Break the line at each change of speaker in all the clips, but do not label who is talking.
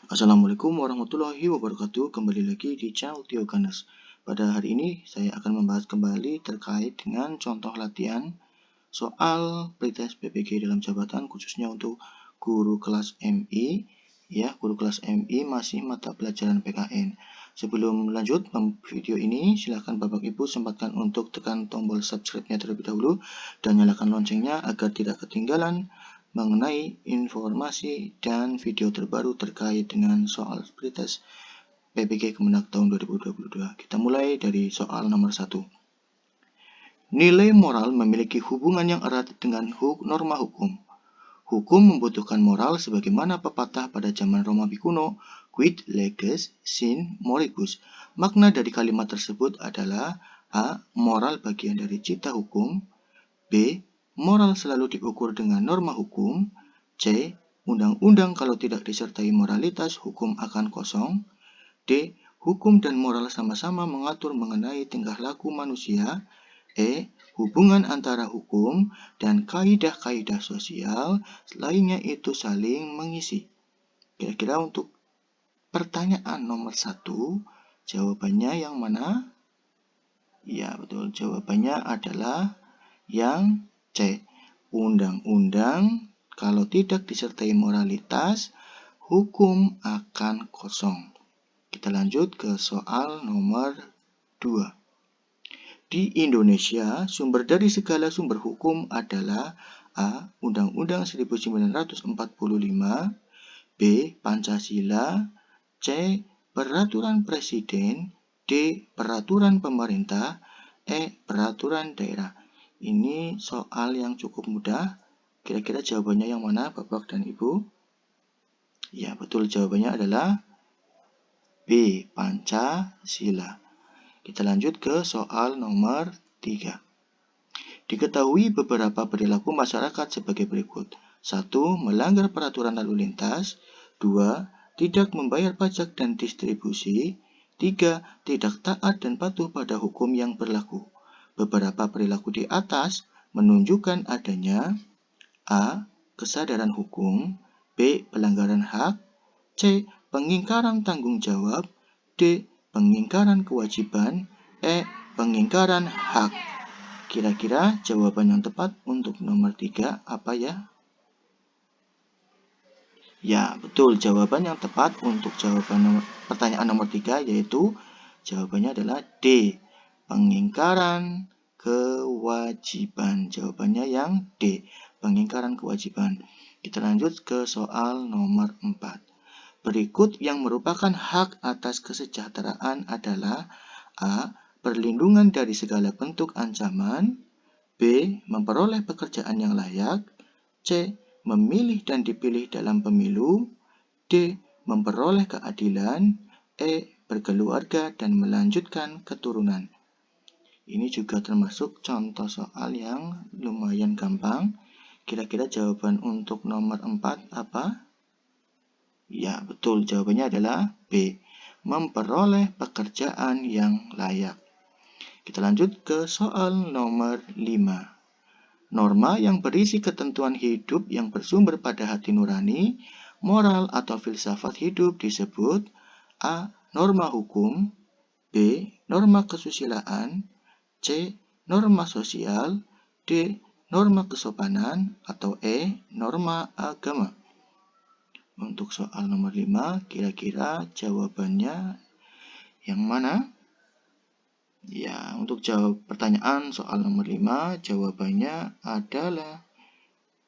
Assalamualaikum warahmatullahi wabarakatuh. Kembali lagi di channel Tio Ganes. Pada hari ini saya akan membahas kembali terkait dengan contoh latihan soal pretest PPG dalam jabatan, khususnya untuk guru kelas MI. Ya, guru kelas MI masih mata pelajaran PKN. Sebelum lanjut video ini, silakan Bapak Ibu sempatkan untuk tekan tombol subscribe-nya terlebih dahulu dan nyalakan loncengnya agar tidak ketinggalan mengenai informasi dan video terbaru terkait dengan soal pretest PPG Kemenak tahun 2022. Kita mulai dari soal nomor 1. Nilai moral memiliki hubungan yang erat dengan norma hukum. Hukum membutuhkan moral sebagaimana pepatah pada zaman Romawi kuno, quid leges sin moribus. Makna dari kalimat tersebut adalah A. Moral bagian dari cipta hukum. B. Moral selalu diukur dengan norma hukum. C. Undang-undang kalau tidak disertai moralitas, hukum akan kosong. D. Hukum dan moral sama-sama mengatur mengenai tingkah laku manusia. E. Hubungan antara hukum dan kaidah-kaidah sosial lainnya itu saling mengisi. Kira-kira untuk pertanyaan nomor 1, jawabannya yang mana? Ya, betul. Jawabannya adalah yang C. Undang-undang kalau tidak disertai moralitas, hukum akan kosong. Kita lanjut ke soal nomor 2. Di Indonesia, sumber dari segala sumber hukum adalah A. Undang-Undang 1945, B. Pancasila, C. Peraturan Presiden, D. Peraturan Pemerintah, E. Peraturan Daerah. Ini soal yang cukup mudah. Kira-kira jawabannya yang mana, Bapak dan Ibu? Ya, betul, jawabannya adalah B. Pancasila. Kita lanjut ke soal nomor 3. Diketahui beberapa perilaku masyarakat sebagai berikut. 1. Melanggar peraturan lalu lintas. 2. Tidak membayar pajak dan distribusi. 3. Tidak taat dan patuh pada hukum yang berlaku. Beberapa perilaku di atas menunjukkan adanya A. Kesadaran hukum. B. Pelanggaran hak. C. Pengingkaran tanggung jawab. D. Pengingkaran kewajiban. E. Pengingkaran hak. Kira-kira jawaban yang tepat untuk nomor 3 apa ya? Ya, betul. Jawaban yang tepat untuk pertanyaan nomor 3 yaitu jawabannya adalah D. Pengingkaran kewajiban. Jawabannya yang D. Pengingkaran kewajiban. Kita lanjut ke soal nomor 4. Berikut yang merupakan hak atas kesejahteraan adalah A. Perlindungan dari segala bentuk ancaman. B. Memperoleh pekerjaan yang layak. C. Memilih dan dipilih dalam pemilu. D. Memperoleh keadilan. E. Berkeluarga dan melanjutkan keturunan. Ini juga termasuk contoh soal yang lumayan gampang. Kira-kira jawaban untuk nomor 4 apa? Ya, betul. Jawabannya adalah B. Memperoleh pekerjaan yang layak. Kita lanjut ke soal nomor 5. Norma yang berisi ketentuan hidup yang bersumber pada hati nurani, moral atau filsafat hidup disebut A. Norma hukum. B. Norma kesusilaan. C. Norma sosial. D. Norma kesopanan. Atau E. Norma agama. Untuk soal nomor 5, kira-kira jawabannya yang mana? Ya, untuk jawab pertanyaan soal nomor 5, jawabannya adalah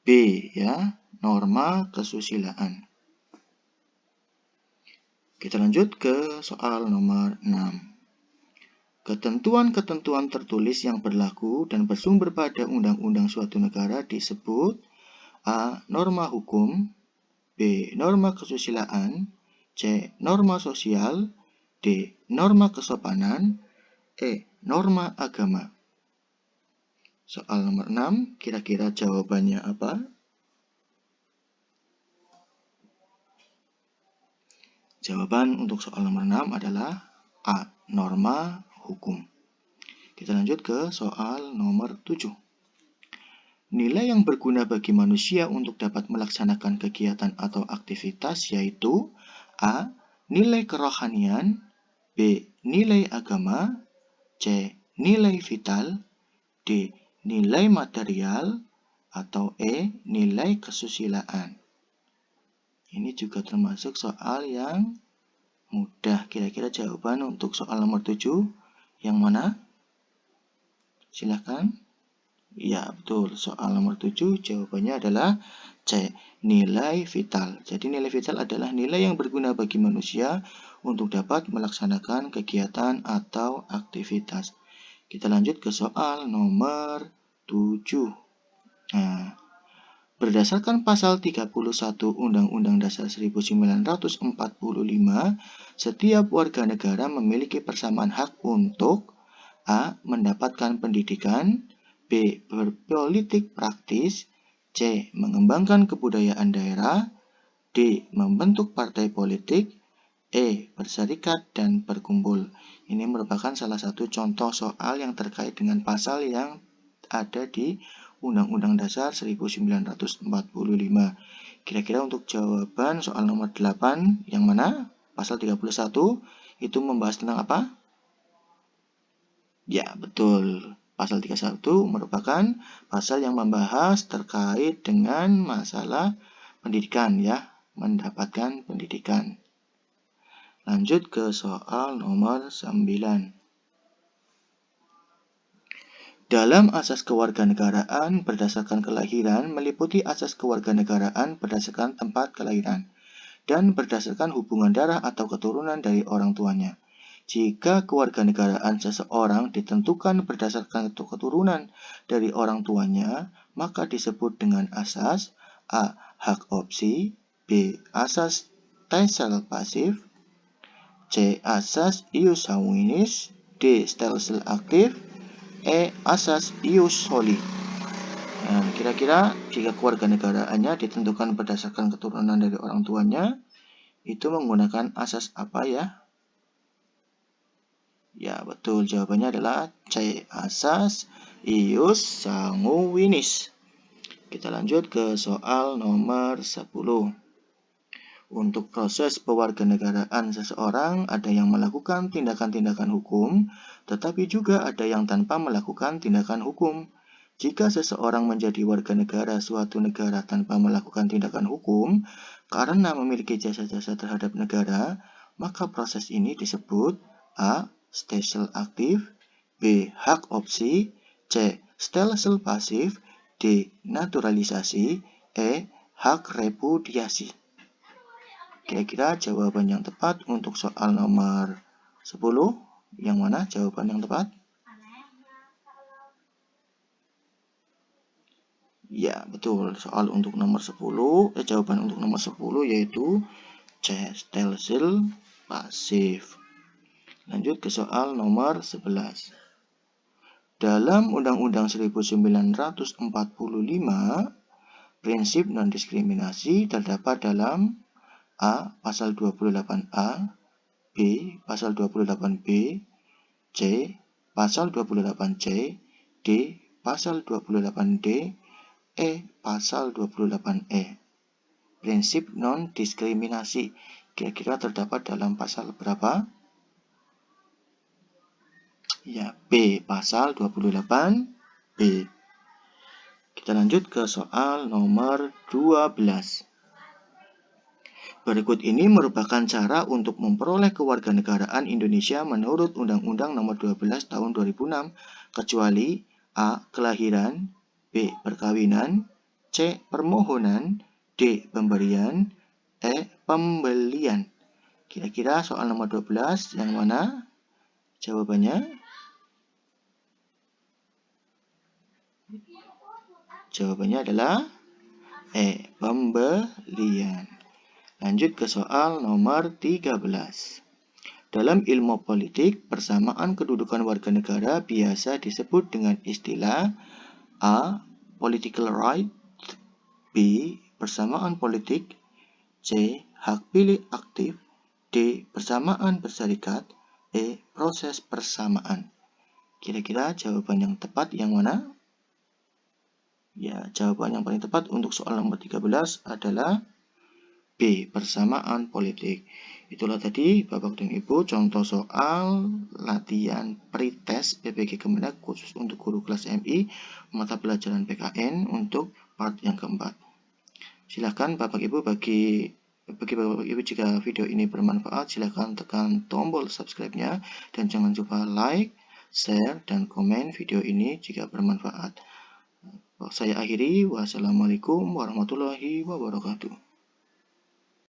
B, ya, norma kesusilaan. Kita lanjut ke soal nomor 6. Ketentuan-ketentuan tertulis yang berlaku dan bersumber pada undang-undang suatu negara disebut A. Norma hukum. B. Norma kesusilaan. C. Norma sosial. D. Norma kesopanan. E. Norma agama. Soal nomor 6, kira-kira jawabannya apa? Jawaban untuk soal nomor 6 adalah A. Norma hukum. Kita lanjut ke soal nomor 7. Nilai yang berguna bagi manusia untuk dapat melaksanakan kegiatan atau aktivitas yaitu A. Nilai kerohanian, B. Nilai agama, C. Nilai vital, D. Nilai material, atau E. Nilai kesusilaan. Ini juga termasuk soal yang mudah. Kira-kira jawaban untuk soal nomor 7 yang mana? Silahkan. Ya, betul. Soal nomor 7 jawabannya adalah C. Nilai vital. Jadi nilai vital adalah nilai yang berguna bagi manusia untuk dapat melaksanakan kegiatan atau aktivitas. Kita lanjut ke soal nomor 7. Nah, berdasarkan pasal 31 Undang-Undang Dasar 1945, setiap warga negara memiliki persamaan hak untuk A. Mendapatkan pendidikan, B. Berpolitik praktis, C. Mengembangkan kebudayaan daerah, D. Membentuk partai politik, E. Berserikat dan berkumpul. Ini merupakan salah satu contoh soal yang terkait dengan pasal yang ada di Undang-Undang Dasar 1945. Kira-kira untuk jawaban soal nomor 8 yang mana? Pasal 31 itu membahas tentang apa? Ya, betul. Pasal 31 merupakan pasal yang membahas terkait dengan masalah pendidikan ya, mendapatkan pendidikan. Lanjut ke soal nomor 9. Dalam asas kewarganegaraan berdasarkan kelahiran meliputi asas kewarganegaraan berdasarkan tempat kelahiran dan berdasarkan hubungan darah atau keturunan dari orang tuanya. Jika kewarganegaraan seseorang ditentukan berdasarkan keturunan dari orang tuanya, maka disebut dengan asas A. Hak opsi, B. Asas stelsel pasif, C. Asas ius sanguinis, D. Stelsel aktif, E. Asas ius soli. Nah, kira-kira jika kewarganegaraannya ditentukan berdasarkan keturunan dari orang tuanya, itu menggunakan asas apa ya? Ya, betul. Jawabannya adalah C. Asas ius sanguinis. Kita lanjut ke soal nomor 10. Untuk proses pewarganegaraan seseorang, ada yang melakukan tindakan-tindakan hukum, tetapi juga ada yang tanpa melakukan tindakan hukum. Jika seseorang menjadi warga negara suatu negara tanpa melakukan tindakan hukum, karena memiliki jasa-jasa terhadap negara, maka proses ini disebut A. Stelsel aktif, B. Hak opsi, C. Stelsel pasif, D. Naturalisasi, E. Hak repudiasi. Kira-kira jawaban yang tepat untuk soal nomor 10, yang mana jawaban yang tepat? Ya, betul. Soal untuk nomor 10, jawaban untuk nomor 10 yaitu C. Stelsel pasif. Lanjut ke soal nomor 11. Dalam Undang-Undang 1945, prinsip non-diskriminasi terdapat dalam A. Pasal 28A, B. Pasal 28B, C. Pasal 28C, D. Pasal 28D, E. Pasal 28E. Prinsip non-diskriminasi kira-kira terdapat dalam pasal berapa? Ya, B. Pasal 28B. Kita lanjut ke soal nomor 12. Berikut ini merupakan cara untuk memperoleh kewarganegaraan Indonesia menurut Undang-Undang Nomor 12 Tahun 2006, kecuali A. Kelahiran, B. Perkawinan, C. Permohonan, D. Pemberian, E. Pembelian. Kira-kira soal nomor 12 yang mana jawabannya? Jawabannya adalah E. Pembelian. Lanjut ke soal nomor 13. Dalam ilmu politik, persamaan kedudukan warga negara biasa disebut dengan istilah A. Political right, B. Persamaan politik, C. Hak pilih aktif, D. Persamaan berserikat, E. Proses persamaan. Kira-kira jawaban yang tepat yang mana? Ya, jawaban yang paling tepat untuk soal nomor 13 adalah B. Persamaan politik. Itulah tadi Bapak dan Ibu contoh soal latihan pretest PPG Kemenag khusus untuk guru kelas MI mata pelajaran PKN untuk part yang keempat. Silakan Bapak Ibu bagi Bapak Ibu jika video ini bermanfaat silakan tekan tombol subscribe-nya dan jangan lupa like, share, dan komen video ini jika bermanfaat. Saya akhiri, wassalamualaikum warahmatullahi wabarakatuh.